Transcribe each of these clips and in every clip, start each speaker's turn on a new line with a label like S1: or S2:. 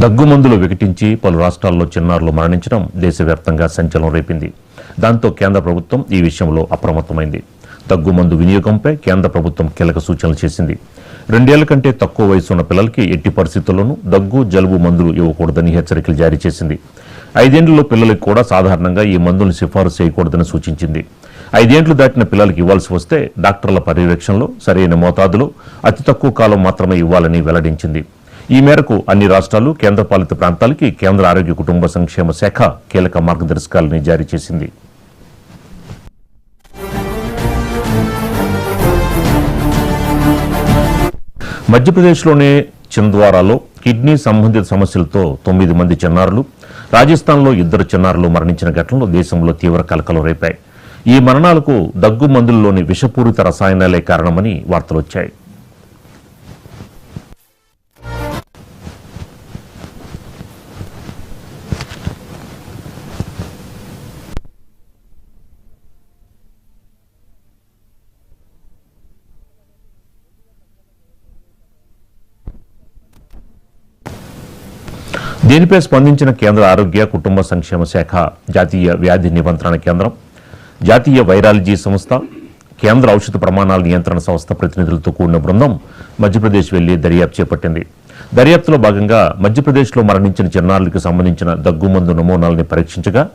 S1: దగ్గుమందులు వికటించి పలు రాష్ట్రాల్లో చిన్నారులు మరణించడం దేశవ్యాప్తంగా సంచలనం రేపింది. దాంతో కేంద్ర ప్రభుత్వం ఈ విషయంలో అప్రమత్తమైంది. దగ్గుమందు వినియోగంపై కేంద్ర ప్రభుత్వం కీలక సూచనలు చేసింది. 2 ఏళ్ల కంటే తక్కువ వయసు ఉన్న పిల్లలకి ఎట్టి పరిస్థితుల్లోనూ దగ్గు, జలుబు మందులు ఇవ్వకూడదని హెచ్చరికలు జారీ చేసింది. 5 ఏళ్లలో పిల్లలకు కూడా సాధారణంగా ఈ మందులను సిఫారసు చేయకూడదని సూచించింది. 5 ఏళ్లు దాటిన పిల్లలకు ఇవ్వాల్సి వస్తే డాక్టర్ల పర్యవేక్షణలో సరైన మోతాదులో అతి తక్కువ కాలం మాత్రమే ఇవ్వాలని వెల్లడించింది. ఈ మేరకు అన్ని రాష్ట్రాలు, కేంద్రపాలిత ప్రాంతాలకి కేంద్ర ఆరోగ్య కుటుంబ సంక్షేమ శాఖ కీలక మార్గదర్శకాలని జారీ చేసింది. మధ్యప్రదేశ్లోని చింద్వారాలో కిడ్నీ సంబంధిత సమస్యలతో 9 మంది చిన్నారులు, రాజస్థాన్లో 2 చిన్నారులు మరణించిన ఘటనలు దేశంలో తీవ్ర కలకలం రేపాయి. ఈ మరణాలకు దగ్గు మందుల్లోని విషపూరిత రసాయనాలే కారణమని వార్తలొచ్చాయి. దీనిపై స్పందించిన కేంద్ర ఆరోగ్య కుటుంబ సంక్షేమ శాఖ, జాతీయ వ్యాధి నియంత్రణ కేంద్రం, జాతీయ వైరాలజీ సంస్థ, కేంద్ర ఔషధ ప్రమాణాల నియంత్రణ సంస్థ ప్రతినిధులతో కూడిన బృందం మధ్యప్రదేశ్ వెళ్లి దర్యాప్తు చేపట్టింది. దర్యాప్తులో భాగంగా మధ్యప్రదేశ్లో మరణించిన చిన్నారులకు సంబంధించిన దగ్గుమందు నమూనాలని పరీక్షించగా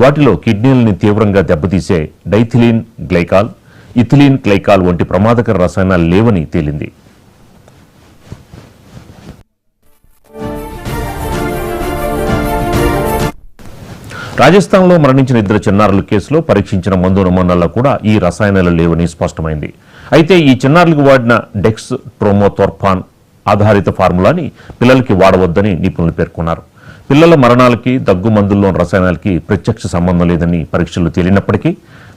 S1: వాటిలో కిడ్నీలని తీవ్రంగా దెబ్బతీసే డైథిలీన్ గ్లైకాల్, ఇథిలీన్ గ్లైకాల్ వంటి ప్రమాదకర రసాయనాలు లేవని తేలింది. రాజస్థాన్లో మరణించిన 2 చిన్నారుల కేసులో పరీక్షించిన మందు నమూనాల్లో కూడా ఈ రసాయనాలు లేవని స్పష్టమైంది. అయితే ఈ చిన్నారులకు వాడిన డెక్స్ ట్రోమోథోర్ఫాన్ ఆధారిత ఫార్ములాని పిల్లలకి వాడవద్దని నిపుణులు పేర్కొన్నారు. పిల్లల మరణాలకి దగ్గు మందుల్లోని రసాయనాలకి ప్రత్యక్ష సంబంధం లేదని పరీక్షలు తేలినప్పటికీ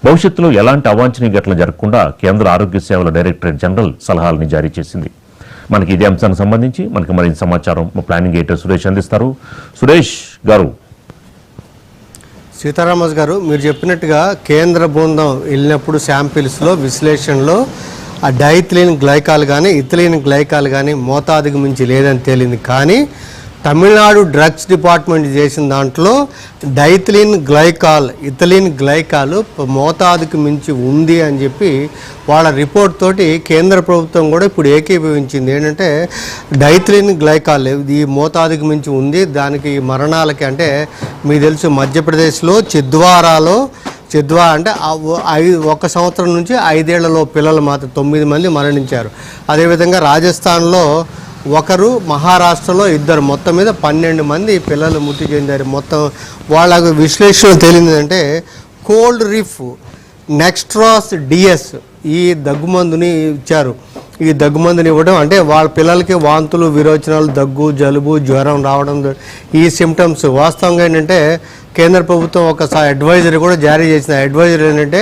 S1: భవిష్యత్తులో ఎలాంటి అవాంఛనీయ ఘటనలు జరగకుండా కేంద్ర ఆరోగ్య సేవల డైరెక్టరేట్ జనరల్ సలహాలని జారీ చేసింది. మనకి ఇదే అంశానికి సంబంధించి మరింత సమాచారం మా ప్లానింగ్ ఎడిటర్ సురేష్ అందిస్తారు. సురేష్ గారు.
S2: సీతారామస్ గారు, మీరు చెప్పినట్టుగా కేంద్ర బృందం వెళ్ళినప్పుడు శాంపిల్స్లో విశ్లేషణలో ఆ డైథిలీన్ గ్లైకాల్ కానీ ఇథిలీన్ గ్లైకాల్ కానీ మోతాదుకు మించి లేదని తేలింది. కానీ తమిళనాడు డ్రగ్స్ డిపార్ట్మెంట్ చేసిన దాంట్లో డైథిలీన్ గ్లైకాల్, ఇథిలీన్ గ్లైకాల్ మోతాదుకు మించి ఉంది అని చెప్పి వాళ్ళ రిపోర్ట్ తోటి కేంద్ర ప్రభుత్వం కూడా ఇప్పుడు ఏకీభవించింది. ఏంటంటే డైథిలీన్ గ్లైకాల్ ఈ మోతాదుకు మించి ఉంది, దానికి మరణాలకి అంటే మీకు తెలుసు మధ్యప్రదేశ్లో చిద్వారాలో అంటే 1 సంవత్సరం నుంచి 5 ఏళ్లలో పిల్లలు మాత్రం 9 మంది మరణించారు. అదేవిధంగా రాజస్థాన్లో 1, మహారాష్ట్రలో 2, మొత్తం మీద 12 మంది పిల్లలు మృతి చెందారు. మొత్తం వాళ్ళ విశ్లేషణ తేలిందంటే కోల్డ్ రిఫ్ నెక్స్ట్రాస్ డిఎస్ ఈ దగ్గుమందుని ఇచ్చారు. ఈ దగ్గుమందుని ఇవ్వడం అంటే వాళ్ళ పిల్లలకి వాంతులు, విరోచనాలు, దగ్గు, జలుబు, జ్వరం రావడం ఈ సిమ్టమ్స్. వాస్తవంగా ఏంటంటే కేంద్ర ప్రభుత్వం ఒకసారి అడ్వైజరీ కూడా జారీ చేసిన. అడ్వైజరీ ఏంటంటే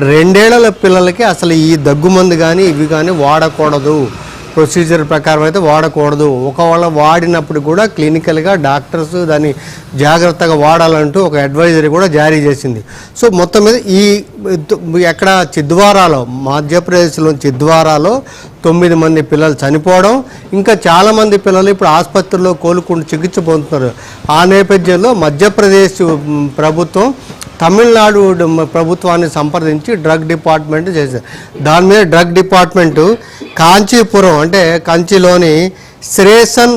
S2: 2 ఏళ్ల పిల్లలకి అసలు ఈ దగ్గుమందు కానీ ఇవి కానీ వాడకూడదు, ప్రొసీజర్ ప్రకారం అయితే వాడకూడదు. ఒకవేళ వాడినప్పుడు కూడా క్లినికల్గా డాక్టర్స్ దాన్ని జాగ్రత్తగా వాడాలంటూ ఒక అడ్వైజరీ కూడా జారీ చేసింది. సో మొత్తం మీద ఈ ఎక్కడ చిద్వారాలో, మధ్యప్రదేశ్లో చిద్వారాలో 9 మంది పిల్లలు చనిపోవడం, ఇంకా చాలామంది పిల్లలు ఇప్పుడు ఆసుపత్రిలో కోలుకుంటూ చికిత్స పొందుతున్నారు. ఆ నేపథ్యంలో మధ్యప్రదేశ్ ప్రభుత్వం తమిళనాడు ప్రభుత్వాన్ని సంప్రదించి డ్రగ్ డిపార్ట్మెంట్ చేశారు. దాని మీద డ్రగ్ డిపార్ట్మెంటు కాంచీపురం అంటే కంచిలోని శ్రేషన్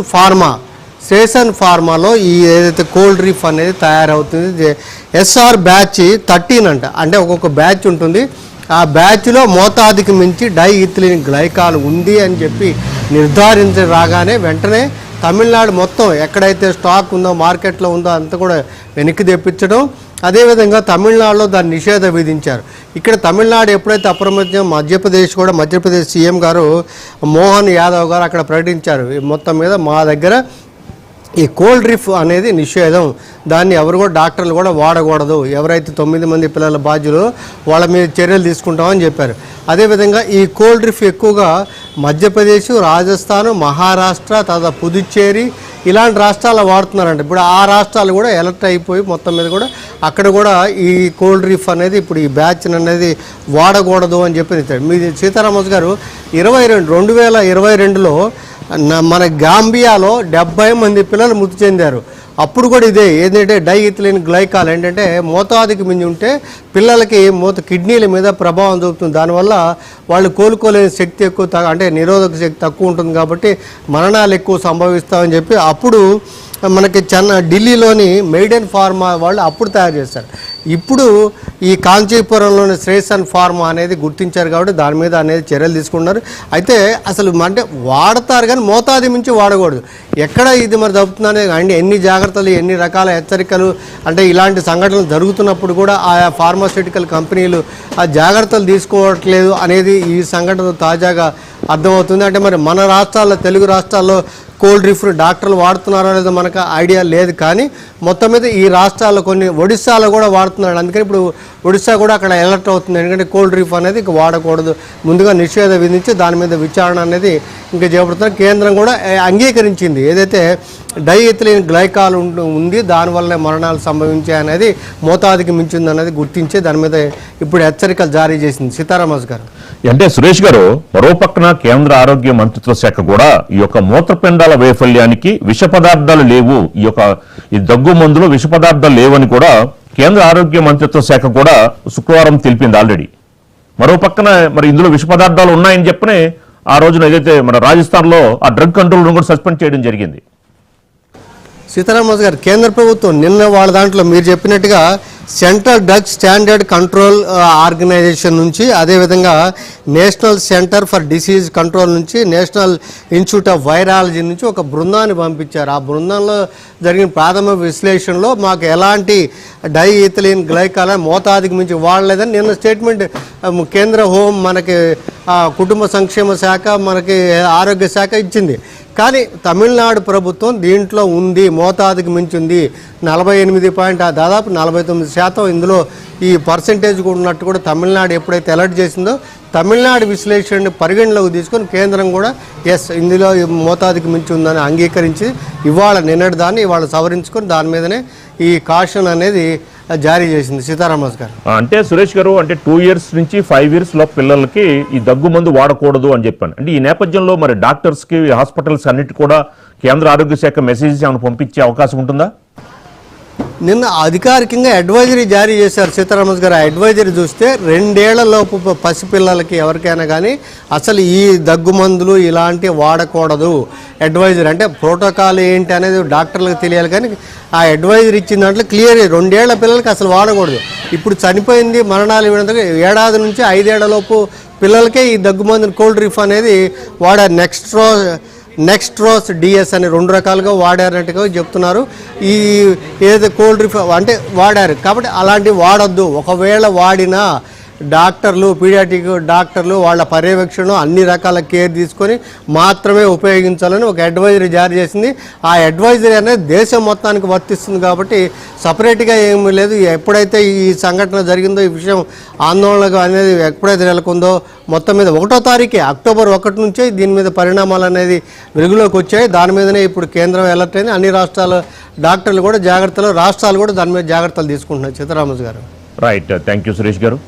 S2: ఫార్మాలో ఈ ఏదైతే కోల్డ్ రిఫ్ అనేది తయారవుతుంది. SR బ్యాచ్ 13 అంట, అంటే ఒక్కొక్క బ్యాచ్ ఉంటుంది. ఆ బ్యాచ్లో మోతాదుకి మించి డైఇథిలీన్ గ్లైకాల్ ఉంది అని చెప్పి నిర్ధారించి రాగానే వెంటనే తమిళనాడు మొత్తం ఎక్కడైతే స్టాక్ ఉందో, మార్కెట్లో ఉందో అంతా కూడా వెనక్కి తెప్పించడం. అదేవిధంగా తమిళనాడులో దాన్ని నిషేధం విధించారు. ఇక్కడ తమిళనాడు ఎప్పుడైతే అప్రమత్తం, మధ్యప్రదేశ్ సీఎం గారు మోహన్ యాదవ్ గారు అక్కడ ప్రకటించారు, మొత్తం మీద మా దగ్గర ఈ కోల్డ్ రిఫ్ అనేది నిషేధం, దాన్ని ఎవరు కూడా డాక్టర్లు కూడా వాడకూడదు, ఎవరైతే 9 మంది పిల్లల బాధ్యులు వాళ్ళ మీద చర్యలు తీసుకుంటామని చెప్పారు. అదేవిధంగా ఈ కోల్డ్ రిఫ్ ఎక్కువగా మధ్యప్రదేశ్, రాజస్థాన్, మహారాష్ట్ర, తర్వాత పుదుచ్చేరి ఇలాంటి రాష్ట్రాల్లో వాడుతున్నారంట. ఇప్పుడు ఆ రాష్ట్రాలు కూడా ఎలర్ట్ అయిపోయి మొత్తం మీద కూడా అక్కడ కూడా ఈ కోల్డ్ రిఫ్ అనేది ఇప్పుడు ఈ బ్యాచ్ అనేది వాడకూడదు అని చెప్పి మీ సీతారామస్ గారు 2022లో మన గాంబియాలో 70 మంది పిల్లలు మృతి చెందారు. అప్పుడు కూడా ఇదే ఏంటంటే డైఇథిలిన్ గ్లైకాల్ ఏంటంటే మోతాదుకి మించి ఉంటే పిల్లలకి కిడ్నీల మీద ప్రభావం చూపుతుంది. దానివల్ల వాళ్ళు కోలుకోలేని శక్తి ఎక్కువ, అంటే నిరోధక శక్తి తక్కువ ఉంటుంది కాబట్టి మరణాలు ఎక్కువ సంభవిస్తామని చెప్పి అప్పుడు మనకి ఢిల్లీలోని మెయిడెన్ ఫార్మా వాళ్ళు అప్పుడు తయారు చేస్తారు. ఇప్పుడు ఈ కాంచీపురంలోని శ్రేయసన్ ఫార్మా అనేది గుర్తించారు కాబట్టి దాని మీద అనేది చర్యలు తీసుకున్నారు. అయితే అసలు అంటే వాడతారు కానీ మోతాదు మించి వాడకూడదు. ఎక్కడ ఇది మరి తప్పుతుందనే అండి ఎన్ని జాగ్రత్తలు ఎన్ని రకాల హెచ్చరికలు, అంటే ఇలాంటి సంఘటనలు జరుగుతున్నప్పుడు కూడా ఆయా ఫార్మాస్యూటికల్ కంపెనీలు ఆ జాగ్రత్తలు తీసుకోవట్లేదు అనేది ఈ సంఘటన తాజాగా అర్థమవుతుంది. అంటే మరి మన రాష్ట్రాల్లో తెలుగు రాష్ట్రాల్లో కోల్డ్ రిఫ్ను డాక్టర్లు వాడుతున్నారో లేదో మనకు ఐడియా లేదు, కానీ మొత్తం మీద ఈ రాష్ట్రాల్లో కొన్ని ఒడిశాలో కూడా వాడుతున్నాడు. అందుకని ఇప్పుడు ఒడిశా కూడా అక్కడ అలర్ట్ అవుతుంది. ఎందుకంటే కోల్డ్ రిఫ్ అనేది ఇక వాడకూడదు, ముందుగా నిషేధం విధించి దాని మీద విచారణ అనేది ఇంకా చేపడుతున్నారు. కేంద్రం కూడా అంగీకరించింది ఏదైతే డైఇథిలిన్ గ్లైకాల్ ఉంది దానివల్ల మరణాలు సంభవించాయి అనేది మోతాదుకి మించింది అనేది గుర్తించి దాని మీద ఇప్పుడు హెచ్చరికలు జారీ చేసింది. సీతారామస్ గారు
S1: అంటే సురేష్ గారు, మరో పక్కన కేంద్ర ఆరోగ్య మంత్రిత్వ శాఖ కూడా ఈ యొక్క మూత్రపిండాల వైఫల్యానికి విష పదార్థాలు లేవు, ఈ దగ్గు మందులో విష పదార్థాలు లేవని కూడా కేంద్ర ఆరోగ్య మంత్రిత్వ శాఖ కూడా శుక్రవారం తెలిపింది ఆల్రెడీ. మరో పక్కన మరి ఇందులో విష పదార్థాలు ఉన్నాయని చెప్పనే ఆ రోజున ఏదైతే మన రాజస్థాన్లో ఆ డ్రగ్ కంట్రోల్ కూడా సస్పెండ్ చేయడం జరిగింది.
S2: సీతారామస్ గారు, కేంద్ర ప్రభుత్వం నిన్న వాళ్ళ దాంట్లో మీరు చెప్పినట్టుగా central drug standard control organisation నుంచి, అదేవిధంగా national centre for disease control నుంచి, నేషనల్ ఇన్స్టిట్యూట్ ఆఫ్ వైరాలజీ నుంచి ఒక బృందాన్ని పంపించారు. ఆ బృందంలో జరిగిన ప్రాథమిక విశ్లేషణలో మాకు ఎలాంటి డైఇథిలిన్ గ్లైకాల్ మోతాదుకి మించి వాడలేదని నిన్న స్టేట్మెంట్ కేంద్ర హోం మనకి కుటుంబ సంక్షేమ శాఖ మనకి ఆరోగ్య శాఖ ఇచ్చింది. కానీ తమిళనాడు ప్రభుత్వం దీంట్లో ఉంది, మోతాదుకి మించి ఉంది, 48 దాదాపు 49% ఇందులో ఈ పర్సెంటేజ్ కూడా ఉన్నట్టు కూడా తమిళనాడు ఎప్పుడైతే అలర్ట్ చేసిందో తమిళనాడు విశ్లేషణని పరిగణలోకి తీసుకొని కేంద్రం కూడా ఇందులో మోతాదుకి మించి ఉందని అంగీకరించి నిన్నటి దాన్ని ఇవాళ సవరించుకొని దాని మీదనే ఈ కాషన్ అనేది జారీ చేసింది. సీతారామస్ గారు,
S1: అంటే సురేష్ గారు, అంటే 2 years నుంచి 5 years లో పిల్లలకి ఈ దగ్గు మందు వాడకూడదు అని చెప్పాను. అంటే ఈ నేపథ్యంలో మరి డాక్టర్స్కి హాస్పిటల్స్ అన్నిటి కూడా కేంద్ర ఆరోగ్య శాఖ మెసేజ్ ఏమైనా పంపించే అవకాశం ఉంటుందా?
S2: నిన్న అధికారికంగా అడ్వైజరీ జారీ చేశారు సీతారామస్ గారు. ఆ అడ్వైజరీ చూస్తే 2 ఏళ్లలోపు పసిపిల్లలకి ఎవరికైనా కానీ అసలు ఈ దగ్గు మందులు ఇలాంటి వాడకూడదు. అడ్వైజరీ అంటే ప్రోటోకాల్ ఏంటి అనేది డాక్టర్లకు తెలియాలి, కానీ ఆ అడ్వైజరీ ఇచ్చిన దాంట్లో క్లియర్ 2 ఏళ్ల పిల్లలకి అసలు వాడకూడదు. ఇప్పుడు చనిపోయింది మరణాలు ఇవ్వడం 7 ఏళ్ల నుంచి 5 ఏళ్లలోపు పిల్లలకే ఈ దగ్గు మందుని కోల్డ్ రిఫ్ అనేది వాడారు. నెక్స్ట్ రోస్ డిఎస్ అని 2 రకాలుగా వాడారన్నట్టుగా చెప్తున్నారు. ఈ ఏదైతే కోల్డ్ రిఫ్ అంటే వాడారు కాబట్టి అలాంటివి వాడొద్దు. ఒకవేళ వాడినా డాక్టర్లు, పీడియాట్రిక్ డాక్టర్లు వాళ్ళ పర్యవేక్షణ అన్ని రకాల కేర్ తీసుకొని మాత్రమే ఉపయోగించాలని ఒక అడ్వైజరీ జారీ చేసింది. ఆ అడ్వైజరీ అనేది దేశం మొత్తానికి వర్తిస్తుంది కాబట్టి సపరేట్గా ఏమీ లేదు. ఎప్పుడైతే ఈ సంఘటన జరిగిందో, ఈ విషయం ఆందోళన అనేది ఎప్పుడైతే నెలకొందో, మొత్తం మీద 1వ తారీఖే అక్టోబర్ 1 నుంచే దీని మీద పరిణామాలు అనేది వెలుగులోకి వచ్చాయి. దాని మీదనే ఇప్పుడు కేంద్రం అలర్ట్ అయింది. అన్ని రాష్ట్రాల డాక్టర్లు కూడా రాష్ట్రాలు కూడా దాని మీద జాగ్రత్తలు తీసుకుంటున్నారు. సీతారామస్ గారు,
S1: రైట్, థ్యాంక్ యూ సురేష్ గారు.